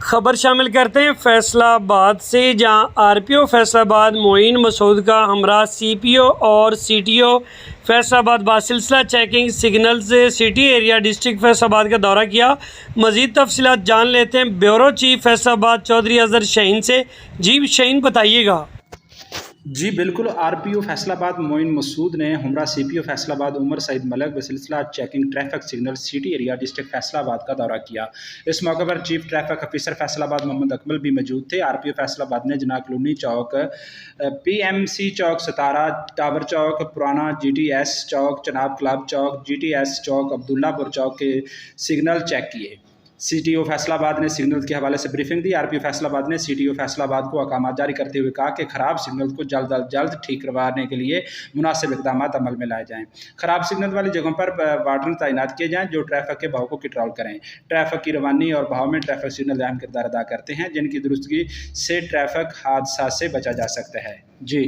खबर शामिल करते हैं फैसलाबाद से, जहां आरपीओ फैसलाबाद मोइन मसूद का हमरा सीपीओ और सीटीओ फैसलाबाद बासिलसिला checking signals city area district Faisalabad का दौरा किया। मज़ीद तफसीलात जान लेते हैं ब्यूरो चीफ फैसलाबाद चौधरी अजहर शहीन से। जी शहीन बताइएगा। जी बिल्कुल, आरपीओ फैसलाबाद मोइन मसूद ने हमरा सीपीओ फैसलाबाद उमर सईद मलक बसिलसिला checking traffic signal city area district Faisalabad का दौरा किया। इस मौके पर chief traffic officer Faisalabad Mohammad Akmal भी मौजूद थे। आरपीओ फैसलाबाद ने जना कॉलोनी चौक, पीएमसी चौक, सतारा टावर चौक, पुराना जीटीएस चौक, चनाब क्लब चौक, जीटीएस चौक, अब्दुल्लापुर चौक के सिग्नल चेक किए। सीटीओ फैसलाबाद ने सिग्नल के हवाले से ब्रीफिंग दी। आरपीओ फैसलाबाद ने सीटीओ फैसलाबाद को अहकाम जारी करते हुए कहा कि ख़राब सिग्नल को जल्द अज जल्द ठीक करवाने के लिए मुनासिब इक़दाम अमल में लाए जाएँ। ख़राब सिग्नल वाली जगहों पर वार्डन तैनात किए जाएँ जो ट्रैफिक के बहाव को कंट्रोल करें। ट्रैफिक की रवानी और बहाव में ट्रैफिक सिग्नल अहम किरदार अदा करते हैं, जिनकी दुरुस्तगी से ट्रैफिक हादसा से बचा जा सकता है। जी।